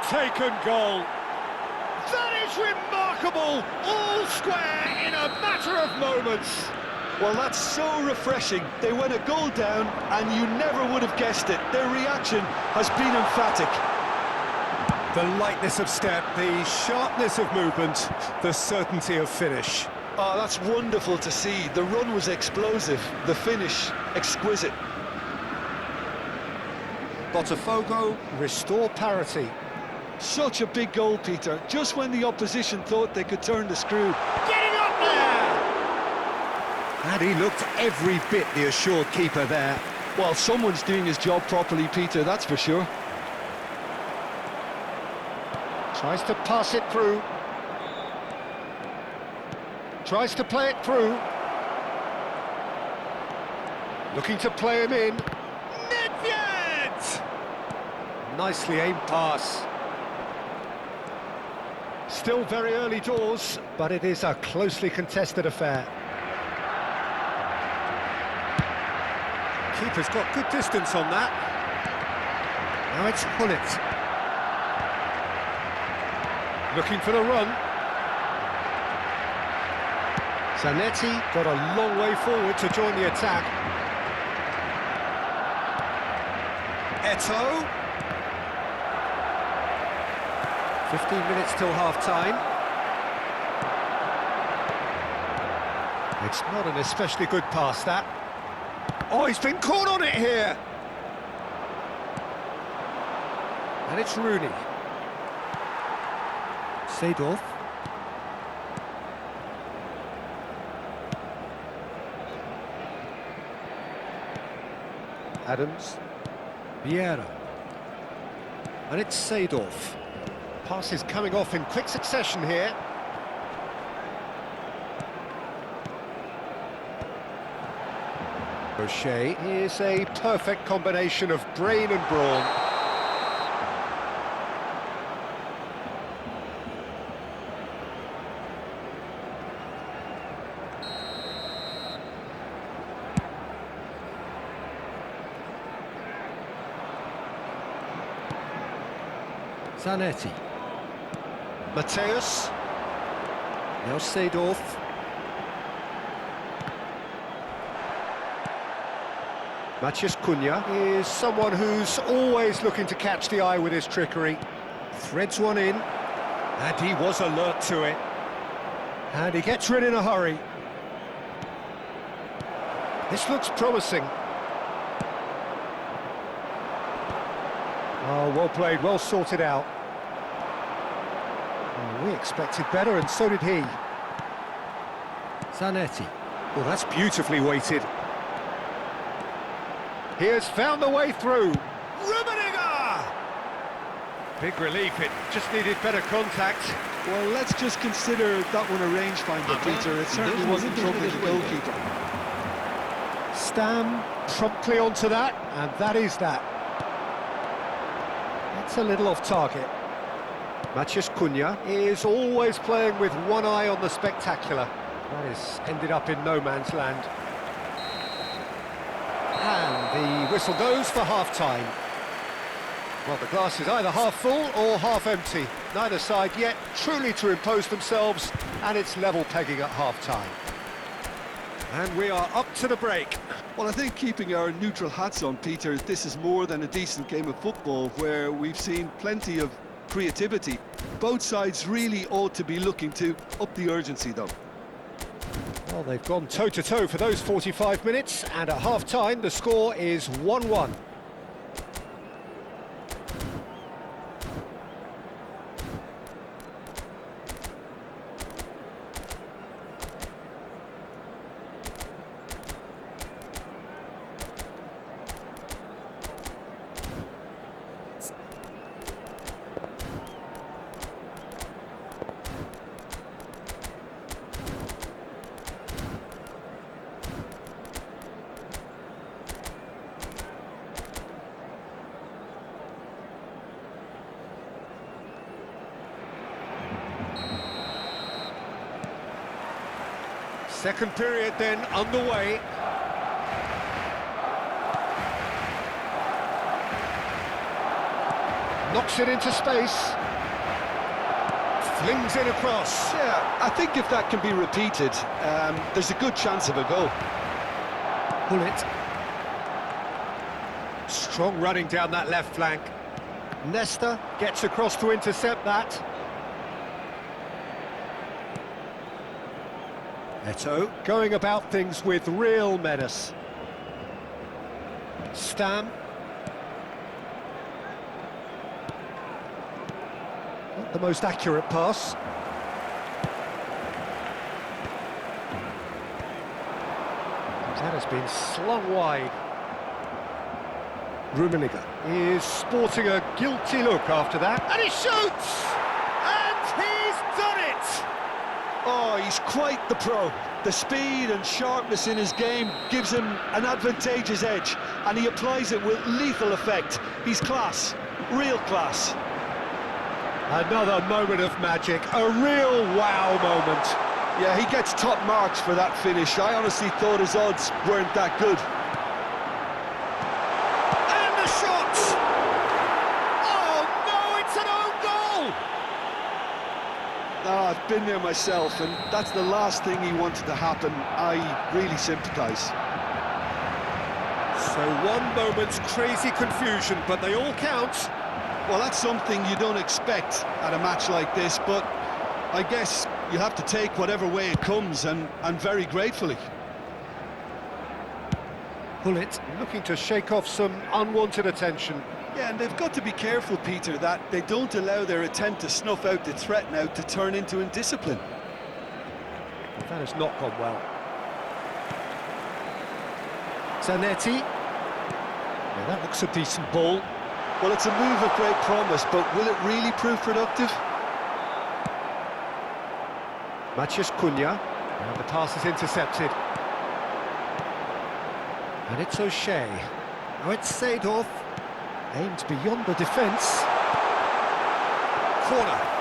taken goal. That is remarkable! All square in a matter of moments. Well, that's so refreshing. They went a goal down, and you never would have guessed it. Their reaction has been emphatic. The lightness of step, the sharpness of movement, the certainty of finish. Oh, that's wonderful to see. The run was explosive, the finish exquisite. Botafogo restore parity. Such a big goal, Peter, just when the opposition thought they could turn the screw. Getting up there! And he looked every bit the assured keeper there. Well, someone's doing his job properly, Peter, that's for sure. Tries to pass it through. Tries to play it through. Looking to play him in. Nedved! Nicely aimed pass. Still very early doors, but it is a closely contested affair. Keeper's got good distance on that. Now it's Hullet. Looking for the run. Zanetti got a long way forward to join the attack. Eto'o. 15 minutes till half-time. It's not an especially good pass, that. Oh, he's been caught on it here! And it's Rooney. Seedorf. Adams. Vieira. And it's Seedorf. Passes coming off in quick succession here. O'Shea is a perfect combination of brain and brawn. Zanetti. Mateus. Now Seedorf. Matheus Cunha is someone who's always looking to catch the eye with his trickery. Threads one in, and he was alert to it. And he gets rid in a hurry. This looks promising. Oh, well played, well sorted out. Oh, we expected better, and so did he. Zanetti. Oh, that's beautifully weighted. He has found the way through. Rummenigge! Big relief, it just needed better contact. Well, let's just consider that one a rangefinder, Peter. It certainly wasn't troubling the goalkeeper. Stam promptly onto that, and that is that. It's a little off target. Matheus Cunha is always playing with one eye on the spectacular. That has ended up in no man's land. And the whistle goes for half-time. Well, the glass is either half full or half empty. Neither side yet truly to impose themselves, and it's level pegging at half-time. And we are up to the break. Well, I think keeping our neutral hats on, Peter, this is more than a decent game of football where we've seen plenty of creativity. Both sides really ought to be looking to up the urgency, though. Well, they've gone toe-to-toe for those 45 minutes, and at half-time the score is 1-1. Second period then underway. Knocks it into space. Flings it across. Yeah, I think if that can be repeated, there's a good chance of a goal. Bullet. Strong running down that left flank. Nesta gets across to intercept that. Eto'o going about things with real menace. Stam. Not the most accurate pass. That has been slung wide. Rummenigge is sporting a guilty look after that. And he shoots! And he's done it! Oh, he's quite the pro. The speed and sharpness in his game gives him an advantageous edge, and he applies it with lethal effect. He's class, real class. Another moment of magic, a real wow moment. Yeah, he gets top marks for that finish. I honestly thought his odds weren't that good. And the shot! Oh no, it's an own goal! Oh, I've been there myself, and that's the last thing he wanted to happen. I really sympathise. So one moment's crazy confusion, but they all count. Well, that's something you don't expect at a match like this, but I guess you have to take whatever way it comes, and very gratefully. Bullet looking to shake off some unwanted attention. Yeah, and they've got to be careful, Peter, that they don't allow their attempt to snuff out the threat now to turn into indiscipline. That has not gone well. Zanetti. Yeah, that looks a decent ball. Well, it's a move of great promise, but will it really prove productive? Matheus Cunha. And the pass is intercepted. And it's O'Shea. Now it's Seedorf. Aimed beyond the defence. Corner.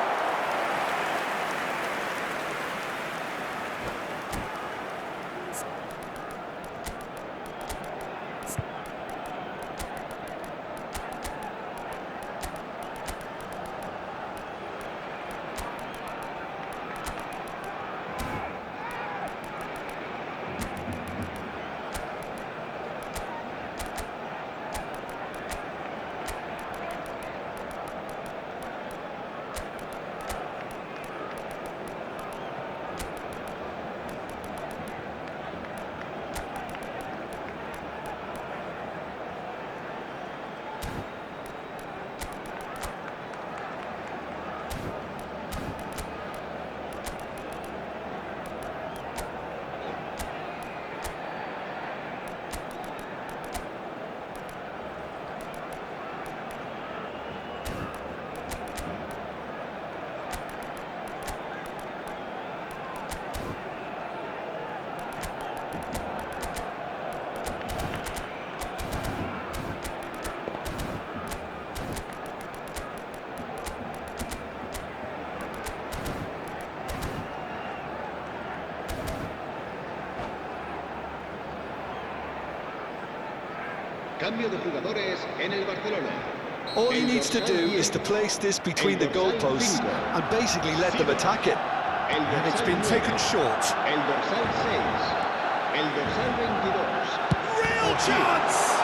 Cambio de jugadores en el Barcelona. All he needs to do is to place this between the goalposts and basically let them attack it. And it's been taken short. El dorsal 6. El dorsal 22. Real chance!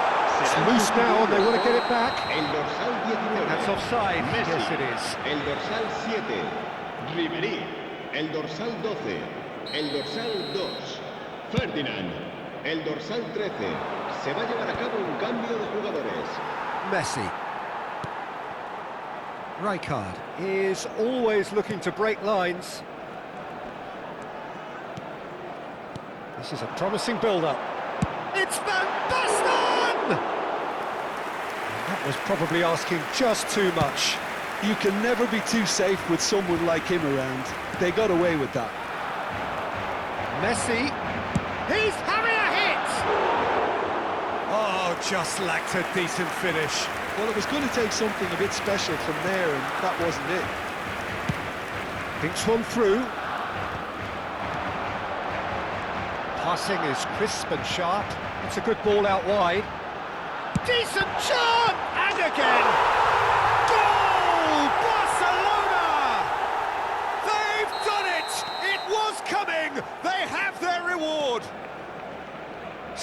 It's loose now and they want to get it back. El dorsal 19. That's offside. Messi. Yes, it is. El dorsal 7. Ribery. El dorsal 12. El dorsal 2. Ferdinand. El dorsal 13. Se va a llevar a cabo un cambio de jugadores. Messi. Rijkaard is always looking to break lines. This is a promising build-up. It's Van Basten! That was probably asking just too much. You can never be too safe with someone like him around. They got away with that. Messi. He's having a hit! Oh, just lacked a decent finish. Well, it was going to take something a bit special from there, and that wasn't it. Thinks one through. Passing is crisp and sharp. It's a good ball out wide. Decent shot! And again! Goal!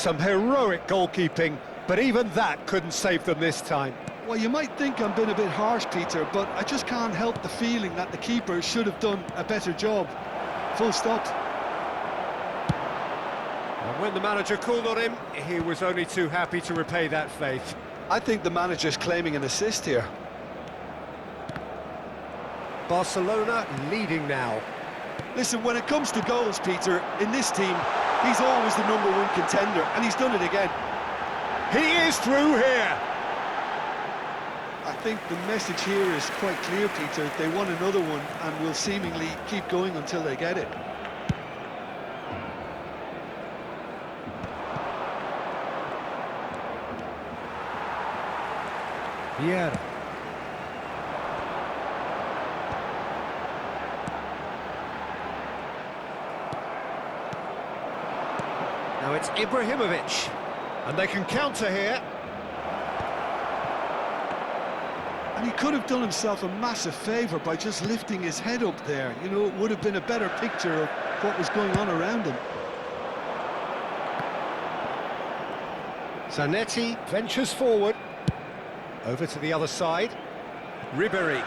Some heroic goalkeeping, but even that couldn't save them this time. Well, you might think I'm being a bit harsh, Peter, but I just can't help the feeling that the keeper should have done a better job. Full stop. And when the manager called on him, he was only too happy to repay that faith. I think the manager's claiming an assist here. Barcelona leading now. Listen, when it comes to goals, Peter, in this team, he's always the #1 contender, and he's done it again. He is through here. I think the message here is quite clear, Peter. They want another one and will seemingly keep going until they get it. Vieira. Now it's Ibrahimovic, and they can counter here. And he could have done himself a massive favour by just lifting his head up there. You know, it would have been a better picture of what was going on around him. Zanetti ventures forward. Over to the other side. Ribéry.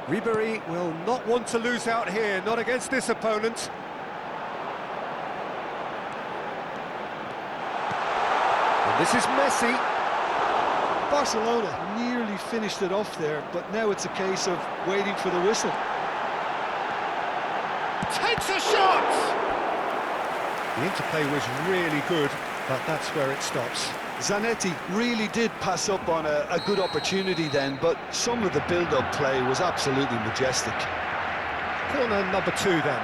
Ribéry will not want to lose out here, not against this opponent. And this is Messi. Barcelona nearly finished it off there, but now it's a case of waiting for the whistle. Takes a shot! The interplay was really good, but that's where it stops. Zanetti really did pass up on a good opportunity then, but some of the build-up play was absolutely majestic. Corner number 2 then.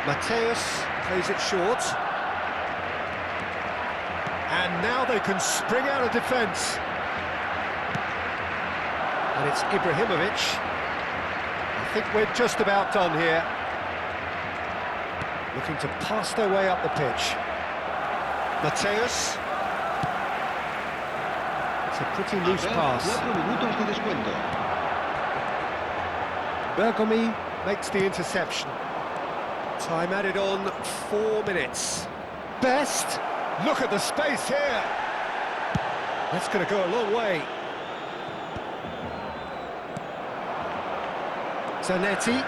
Mateus plays it short. And now they can spring out of defence. And it's Ibrahimovic. I think we're just about done here. Looking to pass their way up the pitch. Mateus. It's a pretty loose pass. 4 minutos de descuento. Bergomi makes the interception. Time added on 4 minutes. Best. Look at the space here. That's going to go a long way. Zanetti.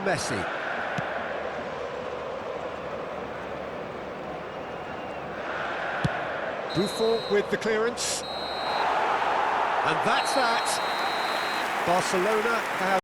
Messi. Buffon with the clearance. And that's that. Barcelona have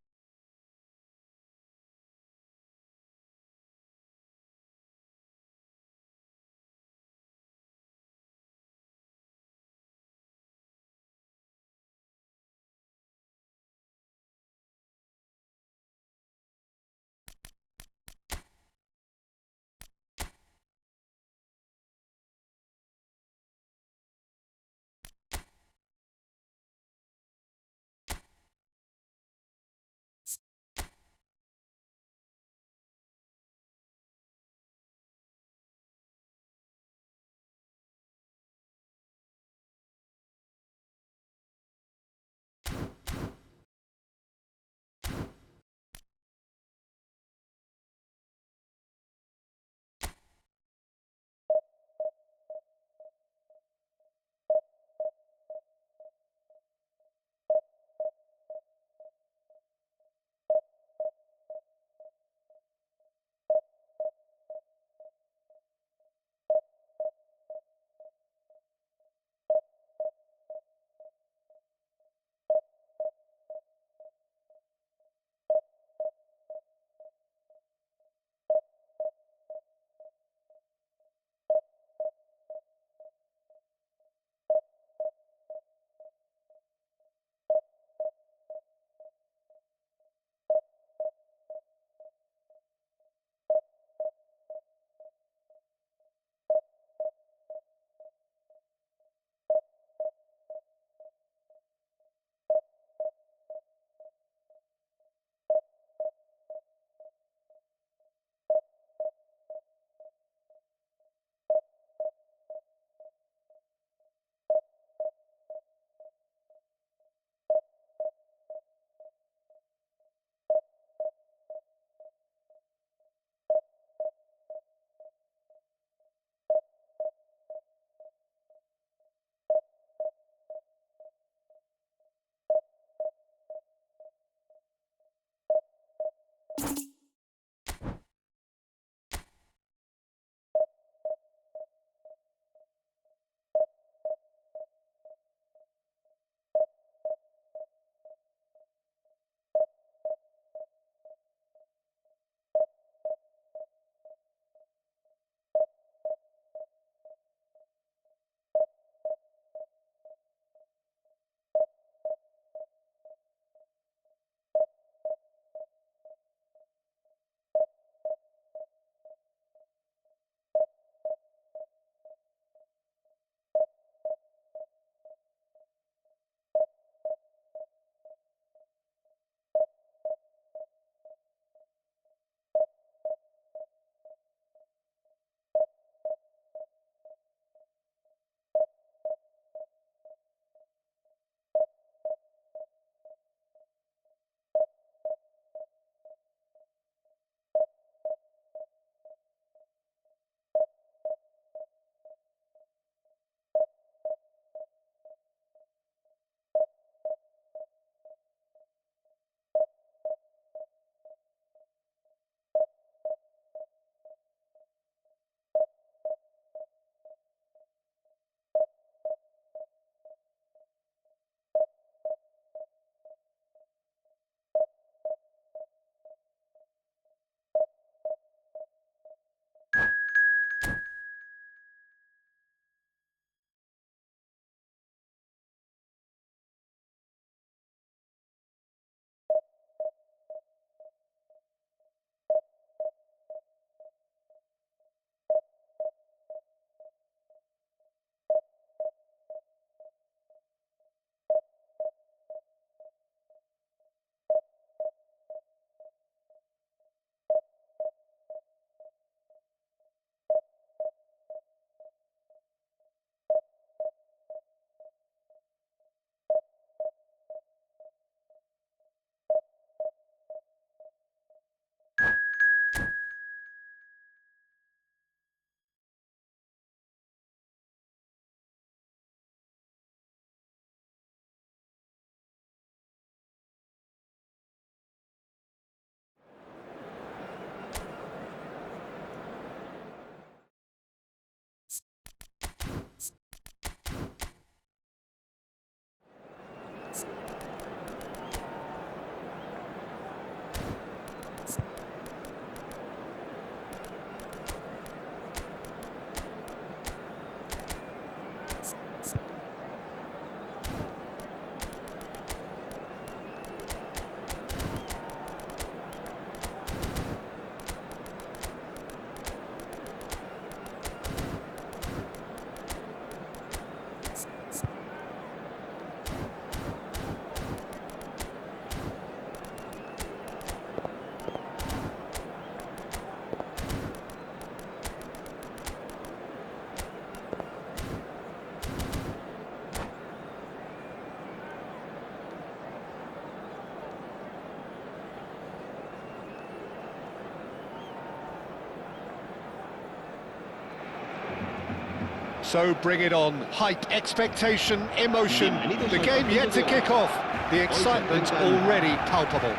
So bring it on. Hype, expectation, emotion. The game yet to kick off. The excitement already palpable.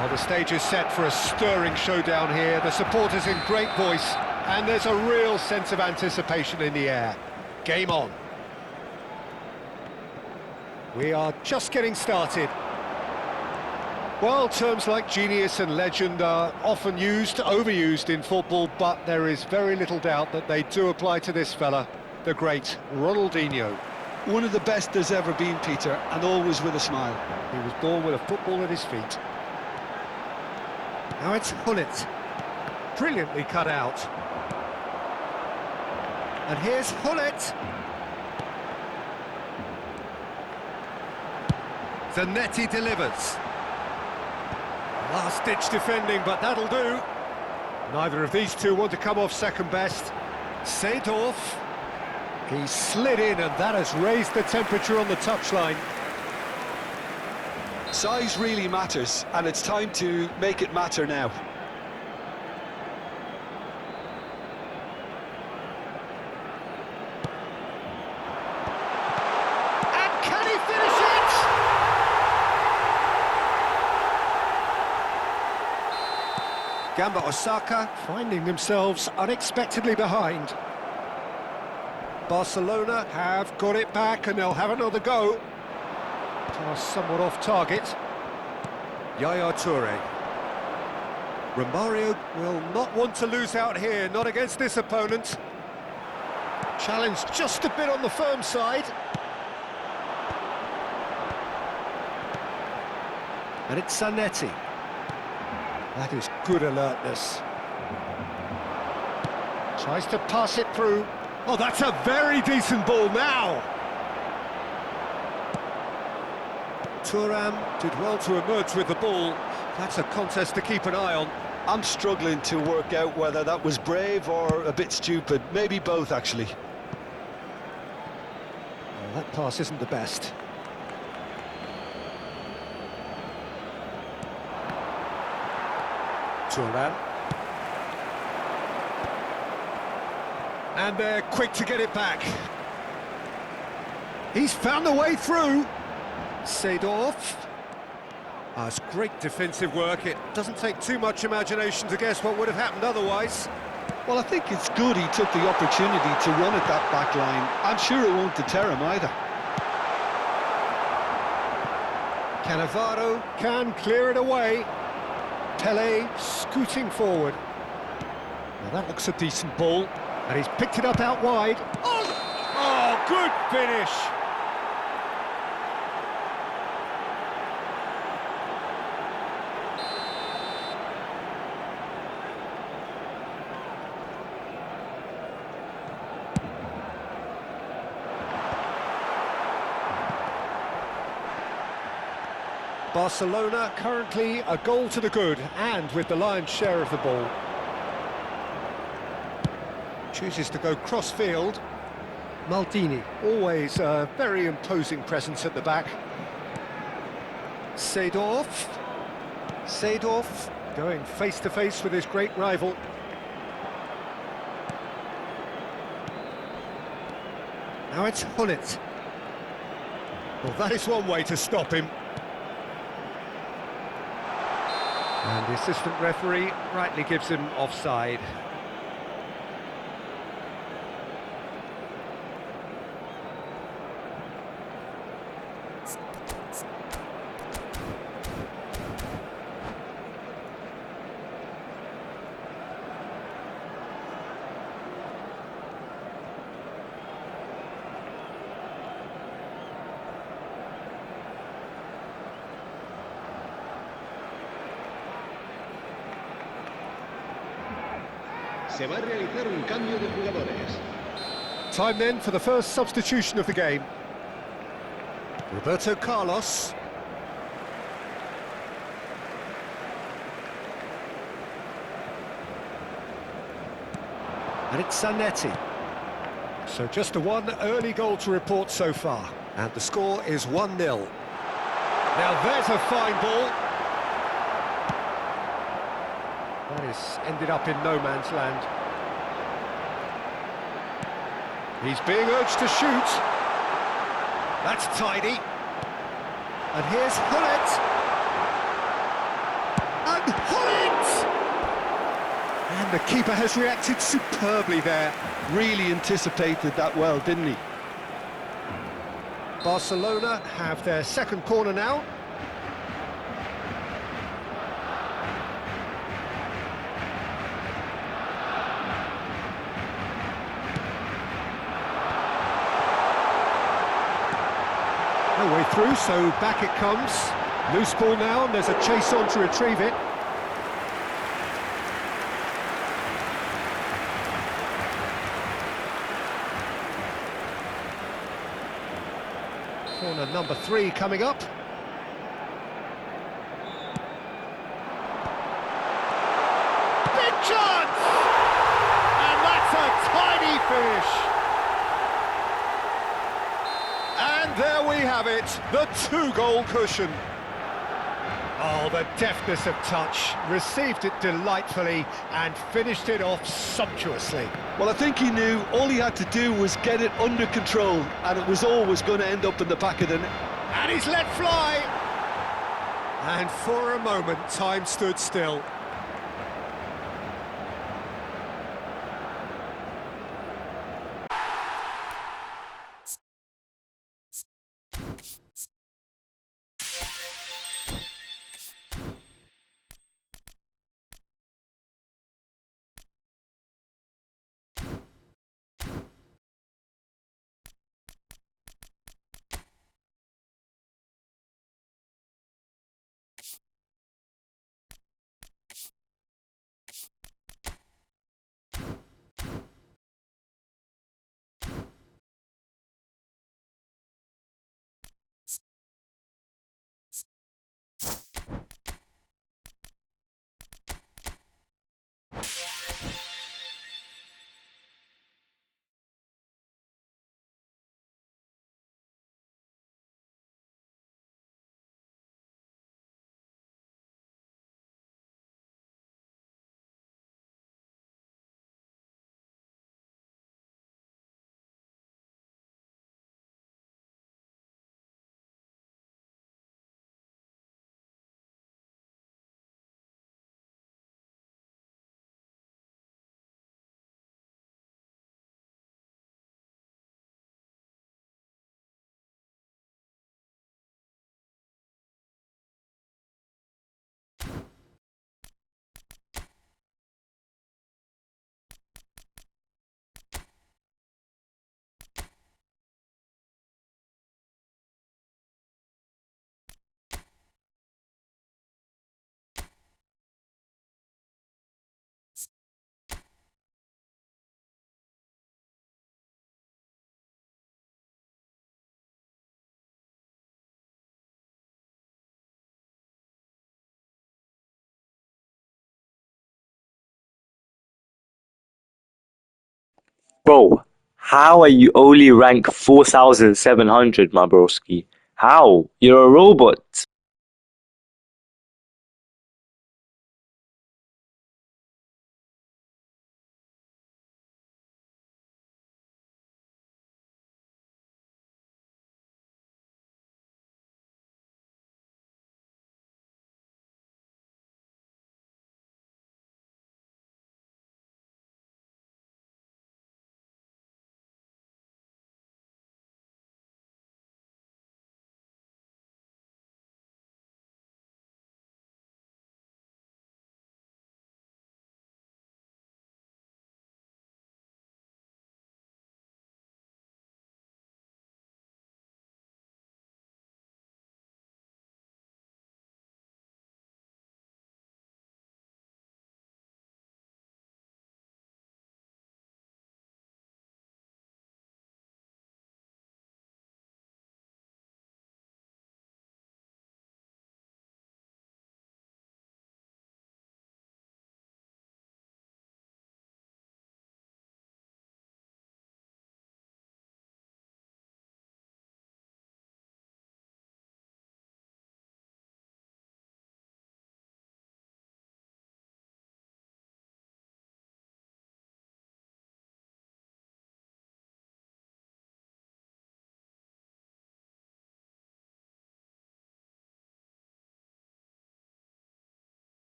Well, the stage is set for a stirring showdown here. The supporters in great voice, and there's a real sense of anticipation in the air. Game on. We are just getting started. Well, terms like genius and legend are often used, overused in football, but there is very little doubt that they do apply to this fella, the great Ronaldinho. One of the best there's ever been, Peter, and always with a smile. He was born with a football at his feet. Now it's Gullit. Brilliantly cut out. And here's Gullit. Zanetti delivers. Last-ditch defending, but that'll do. Neither of these two want to come off second best. Seedorf. He slid in, and that has raised the temperature on the touchline. Size really matters, and it's time to make it matter now. And can he finish it? Gamba Osaka finding themselves unexpectedly behind. Barcelona have got it back and they'll have another go. Pass somewhat off target. Yaya Toure. Romario will not want to lose out here, not against this opponent. Challenge just a bit on the firm side. And it's Zanetti. That is good alertness. Tries to pass it through. Oh, that's a very decent ball now. Thuram did well to emerge with the ball. That's a contest to keep an eye on. I'm struggling to work out whether that was brave or a bit stupid. Maybe both, actually. Well, that pass isn't the best. Thuram. And they're quick to get it back. He's found a way through. Seedorf. It's great defensive work. It doesn't take too much imagination to guess what would have happened otherwise. Well, I think it's good he took the opportunity to run at that back line. I'm sure it won't deter him either. Cannavaro can clear it away. Pelé scooting forward. Now that looks a decent ball. And he's picked it up out wide. Oh, good finish! Barcelona currently a goal to the good, and with the lion's share of the ball. Chooses to go cross-field. Maldini, always a very imposing presence at the back. Seedorf. Seedorf going face-to-face with his great rival. Now it's Gullit. Well, that is one way to stop him. And the assistant referee rightly gives him offside. Se va a realizar un cambio de jugadores. Time then for the first substitution of the game. Roberto Carlos. And it's Zanetti. So just a one early goal to report so far. And the score is 1-0. Now there's a fine ball. That is ended up in no man's land. He's being urged to shoot. That's tidy. And here's Hullet. And Hullet! And the keeper has reacted superbly there. Really anticipated that well, didn't he? Barcelona have their second corner now. No way through, so back it comes. Loose ball now, and there's a chase on to retrieve it. Corner number 3 coming up. Big chance! And that's a tidy finish. And there we have it, the 2-goal cushion. Oh, the deftness of touch, received it delightfully and finished it off sumptuously. Well, I think he knew all he had to do was get it under control, and it was always going to end up in the back of the net. And he's let fly. And for a moment, time stood still. Bro, how are you only rank 4,700, my broski? How? You're a robot.